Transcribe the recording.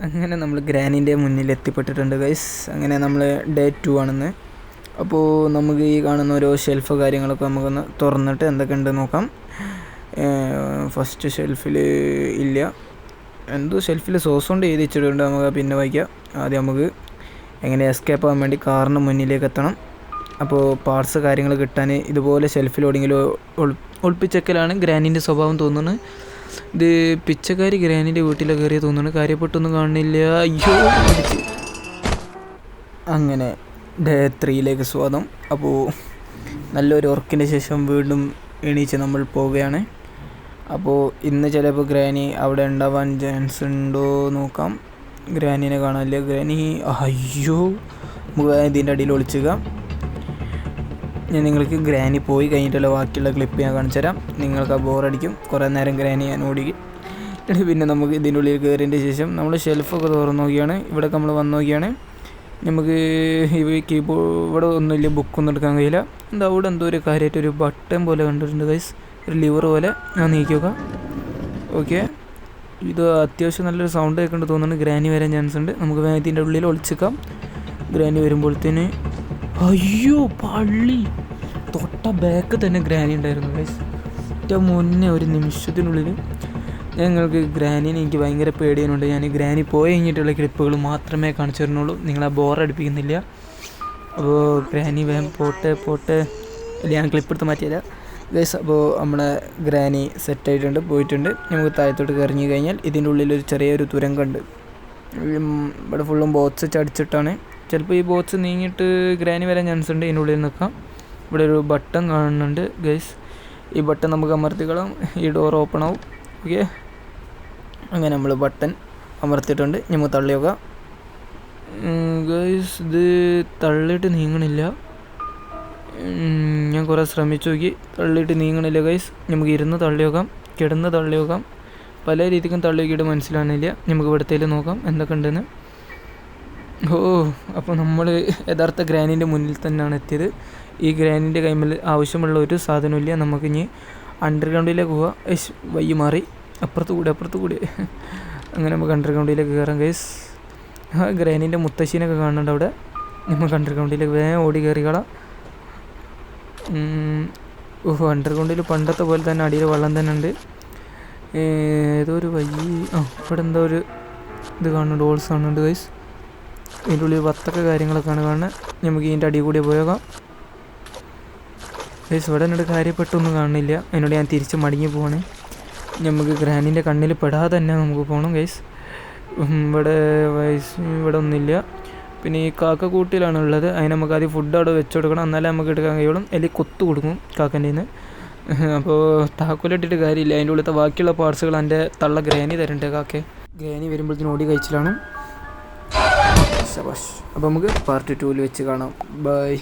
അങ്ങനെ നമ്മൾ ഗ്രാനീൻ്റെ മുന്നിൽ എത്തിപ്പെട്ടിട്ടുണ്ട് ഗൈസ്. അങ്ങനെ നമ്മൾ ഡേ 2 ആണെന്ന്. അപ്പോൾ നമുക്ക് ഈ കാണുന്ന ഓരോ ഷെൽഫ് കാര്യങ്ങളൊക്കെ നമുക്കൊന്ന് തുറന്നിട്ട് എന്തൊക്കെ ഉണ്ട് നോക്കാം. ഫസ്റ്റ് ഷെൽഫിൽ ഇല്ല, എന്തോ ഷെൽഫിൽ സോസ് കൊണ്ട് എഴുതി വെച്ചിട്ടുണ്ട്, നമുക്ക് പിന്നെ വായിക്കാം. ആദ്യം നമുക്ക് എങ്ങനെ എസ്കേപ്പ് ആകാൻ വേണ്ടി കാറിന് മുന്നിലേക്ക് എത്തണം. അപ്പോൾ പാർട്സ് കാര്യങ്ങൾ കിട്ടാൻ ഇതുപോലെ ഷെൽഫിലോടെങ്കിലും ഒളിപ്പിച്ചേക്കലാണ് ഗ്രാനീൻ്റെ സ്വഭാവം തോന്നുന്നത്. ഇത് പിച്ചക്കാരി ഗ്രാനീൻ്റെ വീട്ടിലൊക്കെ കയറിയ തോന്നുന്നു, കാര്യപ്പെട്ടൊന്നും കാണുന്നില്ല. അയ്യോ, അങ്ങനെ ഡേ 3ലേക്ക് സ്വാഗതം. അപ്പോൾ നല്ലൊരു ഉറക്കിന് ശേഷം വീണ്ടും എണീച്ച് നമ്മൾ പോവുകയാണ്. അപ്പോൾ ഇന്ന് ചിലപ്പോൾ ഗ്രാനി അവിടെ ഉണ്ടാവാൻ ചാൻസ് ഉണ്ടോ നോക്കാം. ഗ്രാനീനെ കാണാനില്ല. ഗ്രാനി അയ്യോ, നമുക്ക് ഇതിൻ്റെ അടിയിൽ ഒളിച്ചുക. ഞാൻ നിങ്ങൾക്ക് ഗ്രാനി പോയി കഴിഞ്ഞിട്ടുള്ള ബാക്കിയുള്ള ക്ലിപ്പ് ഞാൻ കാണിച്ചു തരാം. നിങ്ങൾക്ക് ആ ബോറടിക്കും. കുറേ നേരം ഗ്രാനി ഞാൻ ഓടി. പിന്നെ നമുക്ക് ഇതിൻ്റെ ഉള്ളിൽ കയറിയതിൻ്റെ ശേഷം നമ്മൾ ഷെൽഫൊക്കെ തുറന്ന് നോക്കിയാണ്. ഇവിടെ നമ്മൾ വന്ന് നോക്കിയാണ്. നമുക്ക് ഈ കീബോർഡ് ഇവിടെ ഒന്നുമില്ല, ബുക്കൊന്നും എടുക്കാൻ കഴിയില്ല. എന്താ അവിടെ എന്തോ ഒരു കാര്യമായിട്ട് ഒരു ബട്ടൺ പോലെ കണ്ടിട്ടുണ്ട് ഗൈസ്, ഒരു ലിവർ പോലെ. ഞാൻ നീക്കി നോക്കാം. ഓക്കെ, ഇത് അത്യാവശ്യം നല്ലൊരു സൗണ്ട് കേൾക്കേണ്ടി തോന്നുന്നുണ്ട്. ഗ്രാനി വരാൻ ചാൻസ് ഉണ്ട്. നമുക്ക് ഇതിൻ്റെ ഉള്ളിൽ ഒളിച്ചേക്കാം. ഗ്രാനി വരുമ്പോഴത്തേന് അയ്യോ പള്ളി തൊട്ട ബാക്ക് തന്നെ ഗ്രാനി ഉണ്ടായിരുന്നു ഗൈസ്. ഏറ്റവും മുന്നേ ഒരു നിമിഷത്തിനുള്ളിൽ ഞങ്ങൾക്ക് ഗ്രാനീനെ എനിക്ക് ഭയങ്കര പേടിയാനുണ്ട്. ഞാൻ ഗ്രാനി പോയി കഴിഞ്ഞിട്ടുള്ള ക്ലിപ്പുകൾ മാത്രമേ കാണിച്ചു തരുന്നുള്ളൂ, നിങ്ങളെ ബോറടിപ്പിക്കുന്നില്ല. അപ്പോൾ ഗ്രാനി വേഗം പോട്ടെ അല്ല, ഞാൻ ക്ലിപ്പ് എടുത്ത് മാറ്റിയില്ല ഗൈസ്. അപ്പോൾ നമ്മുടെ ഗ്രാനി സെറ്റായിട്ടുണ്ട്, പോയിട്ടുണ്ട്. നമുക്ക് താഴത്തോട്ട് കയറിഞ്ഞു കഴിഞ്ഞാൽ ഇതിൻ്റെ ഉള്ളിലൊരു ചെറിയൊരു തുരങ്കമുണ്ട്. ഇവിടെ ഫുള്ളും ബോട്ട്സ് ചടിച്ചിട്ടാണ്. ചിലപ്പോൾ ഈ ബോട്ട്സ് നീങ്ങിയിട്ട് ഗ്രാനി വരാൻ ചാൻസ് ഉണ്ട്. ഇതിൻ്റെ ഉള്ളിൽ നിൽക്കാം. ഇവിടെ ഒരു ബട്ടൺ കാണുന്നുണ്ട് ഗൈസ്. ഈ ബട്ടൺ നമുക്ക് അമർത്തിക്കളാം, ഈ ഡോർ ഓപ്പൺ ആവും. ഓക്കെ, അങ്ങനെ നമ്മൾ ബട്ടൺ അമർത്തിയിട്ടുണ്ട്. നമുക്ക് തള്ളി നോക്കാം ഗൈസ്. ഇത് തള്ളിയിട്ട് നീങ്ങണില്ല. ഞാൻ കുറേ ശ്രമിച്ചു നോക്കി, തള്ളിയിട്ട് നീങ്ങണില്ല ഗൈസ്. നമുക്ക് ഇരുന്ന് തള്ളി നോക്കാം, കിടന്ന് തള്ളി നോക്കാം, പല രീതിക്കും തള്ളി നോക്കിയിട്ട് മനസ്സിലാകുന്നില്ല. നമുക്ക് ഇവിടത്തേൽ നോക്കാം എന്തൊക്കെ ഉണ്ടെന്ന്. ഓ, അപ്പോൾ നമ്മൾ യഥാർത്ഥ ഗ്രാനീൻ്റെ മുന്നിൽ തന്നെയാണ് എത്തിയത്. ഈ ഗ്രാനീൻ്റെ കൈമിൽ ആവശ്യമുള്ള ഒരു സാധനമില്ല. നമുക്കിനി അണ്ടർഗ്രൗണ്ടിലേക്ക് പോവാം. വയ്യ മാറി, അപ്പുറത്ത് കൂടി അങ്ങനെ നമുക്ക് അണ്ടർഗ്രൗണ്ടിലേക്ക് കയറാം ഗൈസ്. ഗ്രാനീൻ്റെ മുത്തശ്ശീനൊക്കെ കാണുന്നുണ്ട് അവിടെ. നമുക്ക് അണ്ടർഗ്രൗണ്ടിലേക്ക് വേഗം ഓടി കയറിക്കളാം. അണ്ടർഗ്രൗണ്ടിൽ പണ്ടത്തെ പോലെ തന്നെ അടിയിൽ വെള്ളം തന്നെ ഉണ്ട്. ഏതോ ഒരു ഇവിടെ എന്തോ ഒരു ഇത് കാണുന്നുണ്ട്, ഡോൾസ് കാണുന്നുണ്ട് ഗൈസ്. ഇതിൻ്റെ ഉള്ളിൽ വത്തൊക്കെ കാര്യങ്ങളൊക്കെയാണ് കാണുന്നത്. നമുക്ക് ഇതിൻ്റെ അടി കൂടി പോയേക്കാം ഗൈസ്. ഇവിടെ എന്നോട് കാര്യപ്പെട്ടൊന്നും കാണുന്നില്ല, എന്നോട് ഞാൻ തിരിച്ച് മടങ്ങി പോവാണ്. നമുക്ക് ഗ്രാനീൻ്റെ കണ്ണിൽ പെടാതെ തന്നെ നമുക്ക് പോകണം ഗൈസ്. ഇവിടെ ഒന്നുമില്ല. പിന്നെ ഈ കാക്കക്കൂട്ടിലാണ് ഉള്ളത്. അതിന് നമുക്ക് ആദ്യം ഫുഡ് അവിടെ വെച്ച് കൊടുക്കണം, എന്നാലേ നമുക്ക് എടുക്കാൻ കഴിയുള്ളൂ. അല്ലെങ്കിൽ കൊത്തു കൊടുക്കും കാക്കൻ്റെ നിന്ന്. അപ്പോൾ താക്കോലിട്ടിട്ട് കാര്യമില്ല. അതിൻ്റെ ഉള്ളിലത്തെ ബാക്കിയുള്ള പാർട്സുകൾ എൻ്റെ തള്ള ഗ്രാനി തരണ്ടേ കാക്കെ. ഗ്രാനി വരുമ്പോഴത്തേനും ഓടി കഴിച്ചിലാണ്. അപ്പോൾ നമുക്ക് പാർട്ട് 2 വെച്ച് കാണാം. ബൈ.